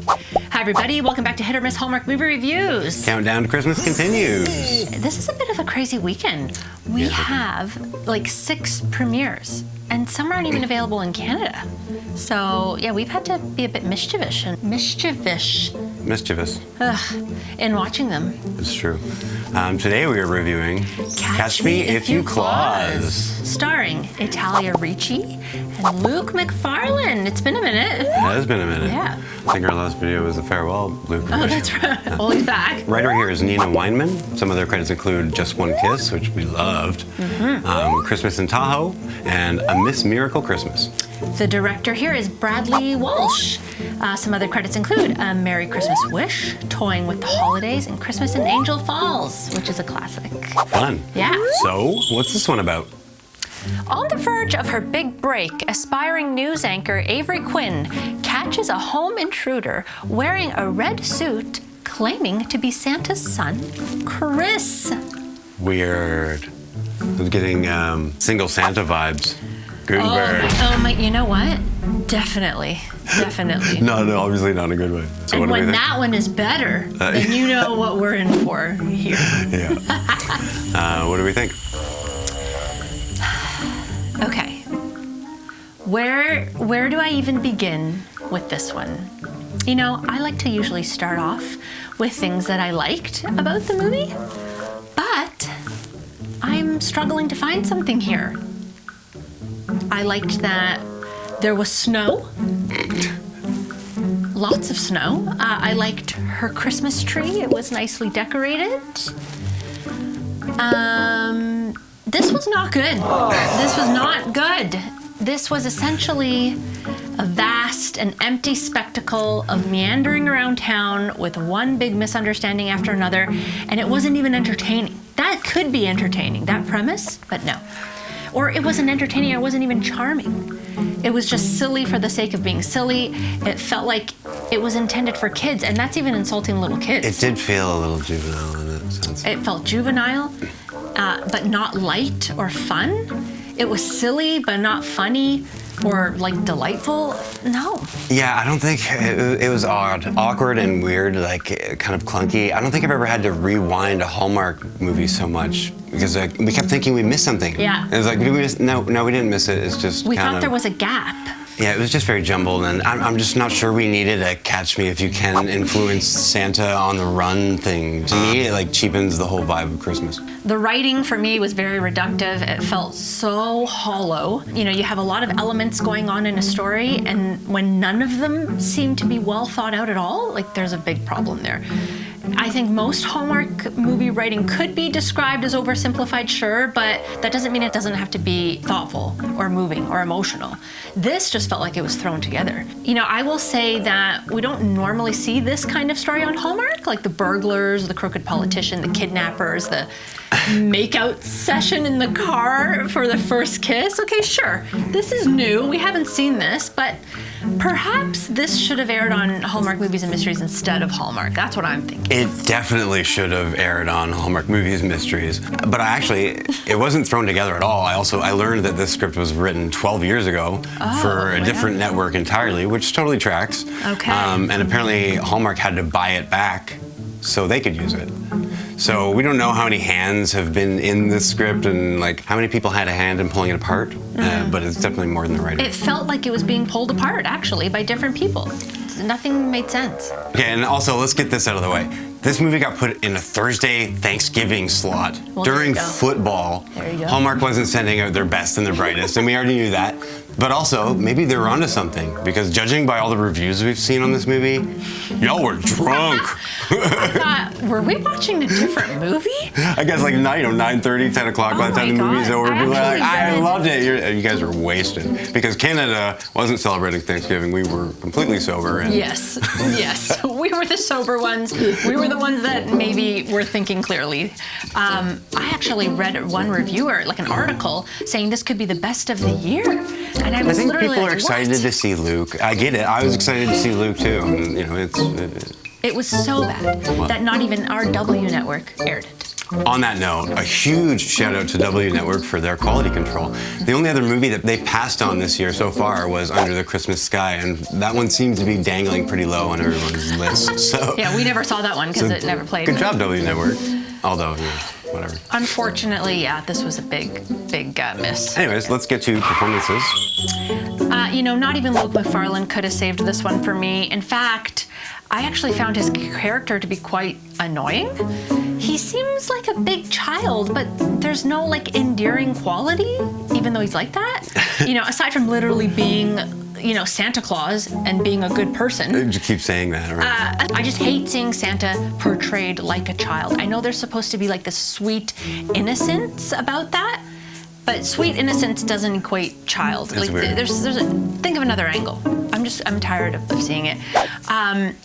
Hi everybody, welcome back to Hit or Miss Hallmark Movie Reviews. Countdown to Christmas continues. This is a bit of a crazy weekend. We have like 6 premieres, and some aren't even available in Canada. So yeah, we've had to be a bit mischievous in watching them. It's true. Today we are reviewing Catch Me If You Claus. Starring Italia Ricci and Luke McFarlane. It's been a minute. It has been a minute. Yeah. I think our last video was a farewell, Luke. Oh, that's right. Well, he's back. Writer here is Nina Weinman. Some of their credits include Just One Kiss, which we loved, Christmas in Tahoe, and A Miss Miracle Christmas. The director here is Bradley Walsh. Some other credits include A Merry Christmas Wish, Toying with the Holidays, and Christmas in Angel Falls, which is a classic. Fun. Yeah. So, what's this one about? On the verge of her big break, aspiring news anchor Avery Quinn catches a home intruder wearing a red suit, claiming to be Santa's son, Chris. Weird. I'm getting single Santa vibes. Gutenberg. Oh my, you know what? Definitely. No, obviously not in a good way. So and when that one is better, then you know what we're in for here. Yeah. What do we think? Okay. Where do I even begin with this one? You know, I like to usually start off with things that I liked about the movie, but I'm struggling to find something here. I liked that there was snow. Lots of snow. I liked her Christmas tree. It was nicely decorated. This was not good. This was not good. This was essentially a vast and empty spectacle of meandering around town with one big misunderstanding after another, and it wasn't even entertaining. That could be entertaining, that premise, but no. Or it wasn't entertaining, it wasn't even charming. It was just silly for the sake of being silly. It felt like it was intended for kids, and that's even insulting little kids. It did feel a little juvenile in that sense. It felt juvenile, but not light or fun. It was silly, but not funny or like delightful. No. Yeah, I don't think it was awkward and weird, like kind of clunky. I don't think I've ever had to rewind a Hallmark movie so much because we kept thinking we missed something. Yeah. It was like, did we miss? No, we didn't miss it. It's just we thought there was a gap. Yeah, it was just very jumbled, and I'm just not sure we needed a Catch Me If You Can influence Santa on the run thing. To me, it like cheapens the whole vibe of Christmas. The writing for me was very reductive. It felt so hollow. You know, you have a lot of elements going on in a story, and when none of them seem to be well thought out at all, like there's a big problem there. I think most Hallmark movie writing could be described as oversimplified, sure, but that doesn't mean it doesn't have to be thoughtful or moving or emotional. This just felt like it was thrown together. You know, I will say that we don't normally see this kind of story on Hallmark, like the burglars, the crooked politician, the kidnappers, the makeout session in the car for the first kiss. Okay, sure, this is new. We haven't seen this, but perhaps this should have aired on Hallmark Movies and Mysteries instead of Hallmark. That's what I'm thinking. It definitely should have aired on Hallmark Movies and Mysteries, but it wasn't thrown together at all. I learned that this script was written 12 years ago for a different network entirely, which totally tracks. Okay. And apparently Hallmark had to buy it back so they could use it. So we don't know how many hands have been in this script and like how many people had a hand in pulling it apart, but it's definitely more than the writer. It felt like it was being pulled apart, actually, by different people. Nothing made sense. Okay, and also let's get this out of the way. This movie got put in a Thursday Thanksgiving slot during football. There you go. Hallmark wasn't sending out their best and their brightest, and we already knew that. But also, maybe they were onto something, because judging by all the reviews we've seen on this movie, y'all were drunk. I thought, were we watching a different movie? I guess like 9:30, 10 o'clock by the time the movie's over. People are like, I loved it. You guys are wasted. Because Canada wasn't celebrating Thanksgiving. We were completely sober. And Yes. We were the sober ones. We were the ones that maybe were thinking clearly. I actually read one reviewer, like an article, saying this could be the best of the year. And I was think literally people like, are excited what? to see Luke. I get it. I was excited to see Luke too. And, you know, It was so bad that not even our W network aired it. On that note, a huge shout out to W Network for their quality control. The only other movie that they passed on this year so far was Under the Christmas Sky, and that one seems to be dangling pretty low on everyone's list. So Yeah, we never saw that one because it never played. good job, W Network. Although, whatever. Unfortunately, yeah, this was a big miss. Anyways, let's get to performances. Not even Luke McFarlane could have saved this one for me. In fact, I actually found his character to be quite annoying. He seems like a big child, but there's no like endearing quality, even though he's like that. Aside from literally being, Santa Claus and being a good person. You keep saying that, right? I just hate seeing Santa portrayed like a child. I know there's supposed to be like this sweet innocence about that, but sweet innocence doesn't equate child. It's like weird. think of another angle. I'm tired of seeing it.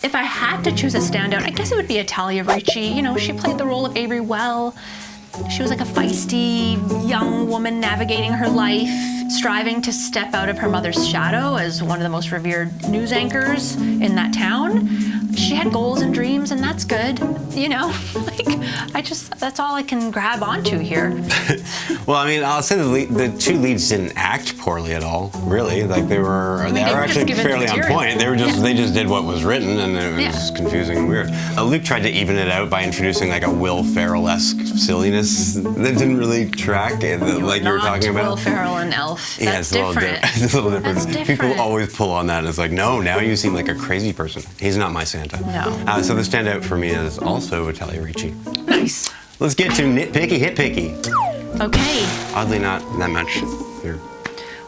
If I had to choose a standout, I guess it would be Italia Ricci. She played the role of Avery well. She was like a feisty young woman navigating her life, striving to step out of her mother's shadow as one of the most revered news anchors in that town. She had goals and dreams, and that's good, that's all I can grab onto here. Well, I'll say the two leads didn't act poorly at all, really. Like they were actually fairly on point. They just did what was written, and it was confusing and weird. Luke tried to even it out by introducing like a Will Ferrell-esque silliness that didn't really track, like you were talking about. Will Ferrell and Elf. That's different. It's a little different. That's different. People always pull on that, and it's like, no, now you seem like a crazy person. He's not my Santa. No. So the standout for me is also Italia Ricci. Nice. Let's get to Nit Picky, Hit Picky. Okay. Oddly, not that much here.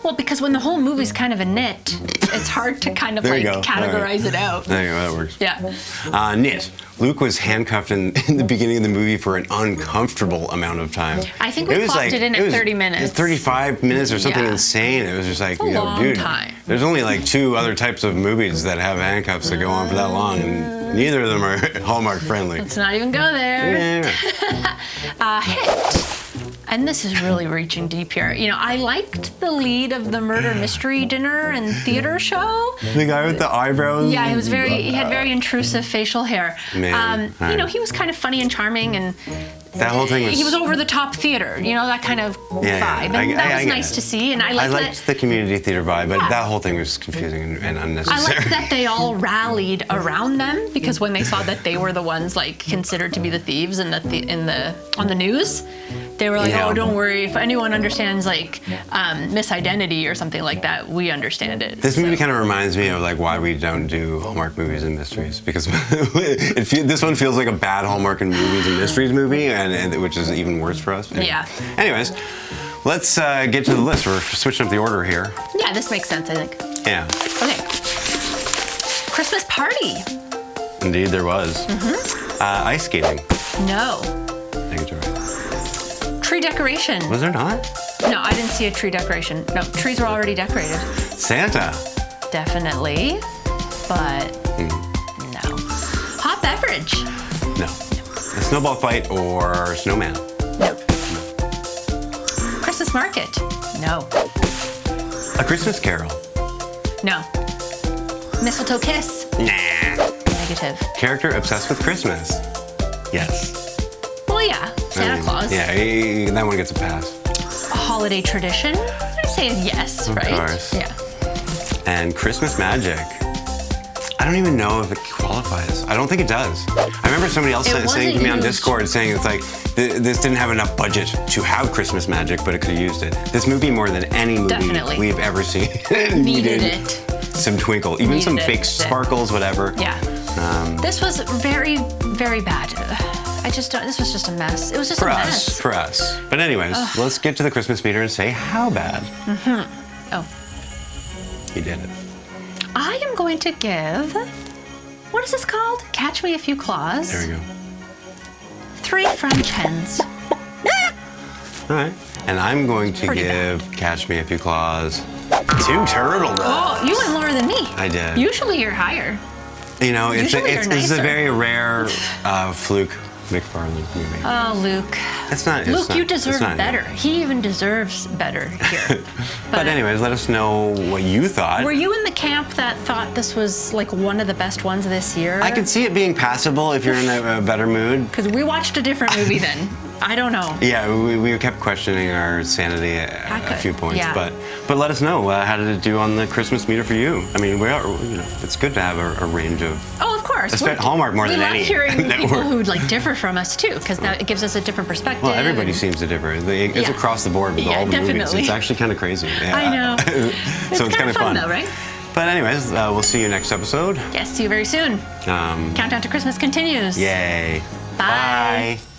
Well, because when the whole movie's kind of a nit, it's hard to kind of categorize it out. There you go, that works. Yeah. Nit. Luke was handcuffed in the beginning of the movie for an uncomfortable amount of time. I think we clocked it in at 30 minutes. 35 minutes or something insane. It was just like, long time. There's only like two other types of movies that have handcuffs that go on for that long, and neither of them are Hallmark friendly. Let's not even go there. Yeah. Hit. And this is really reaching deep here. I liked the lead of the murder mystery dinner and theater show. The guy with the eyebrows? Yeah, he had very intrusive facial hair. He was kind of funny and charming, and that whole thing was... He was over the top theater, that kind of vibe. And that was nice to see. And I liked the community theater vibe, but that whole thing was confusing and unnecessary. I liked that they all rallied around them, because when they saw that they were the ones considered to be the thieves on the news, they were like, oh, don't worry. If anyone understands misidentity or something like that, we understand it. This movie kind of reminds me of why we don't do Hallmark movies and mysteries, because this one feels like a bad Hallmark and movies and mysteries movie, and which is even worse for us. Yeah. Anyways, let's get to the list. We're switching up the order here. Yeah, this makes sense, I think. Yeah. Okay. Christmas party. Indeed, there was. Ice skating. No. Negative. Tree decoration. Was there not? No, I didn't see a tree decoration. No, trees were already decorated. Santa. Definitely, but no. Hot beverage. No. A snowball fight or snowman. Nope. Christmas market. No. A Christmas carol. No. Mistletoe kiss. Nah. Negative. Character obsessed with Christmas. Yes. Well, yeah. Santa Claus. Yeah, that one gets a pass. A holiday tradition. I'd say yes, right? Of course. Yeah. And Christmas magic. I don't even know if it qualifies. I don't think it does. I remember somebody else saying to me on Discord, saying it's like, this didn't have enough budget to have Christmas magic, but it could have used it. This movie, more than any movie we've ever seen, needed it. Some twinkle, even some fake sparkles, whatever. Yeah. This was very, very bad. This was just a mess. It was just a mess. For us. But anyways, let's get to the Christmas meter and say how bad. Oh. You did it. I am going to give, what is this called? Catch Me If You Claus. There we go. 3 French hens. All right. And I'm going to give Catch Me If You Claus 2 turtle doves. Oh, you went lower than me. I did. Usually you're higher. It's a very rare fluke McFarlane's movie. Oh, Luke. It's not. Luke, you deserve it's not better. him. He even deserves better here. But anyways, let us know what you thought. Were you in the camp that thought this was like one of the best ones this year? I could see it being passable if you're in a better mood. Because we watched a different movie then. I don't know. Yeah, we kept questioning our sanity a few points, yeah. but let us know how did it do on the Christmas meter for you? I mean, it's good to have a range of. Oh, of course. Especially Hallmark more than any. We love hearing that people who like differ from us too, because now it gives us a different perspective. Well, everybody seems to differ. It's across the board with all the movies. It's actually kind of crazy. Yeah. I know. So it's kind of fun though, right? But anyways, we'll see you next episode. Yes, see you very soon. Countdown to Christmas continues. Yay. Bye. Bye.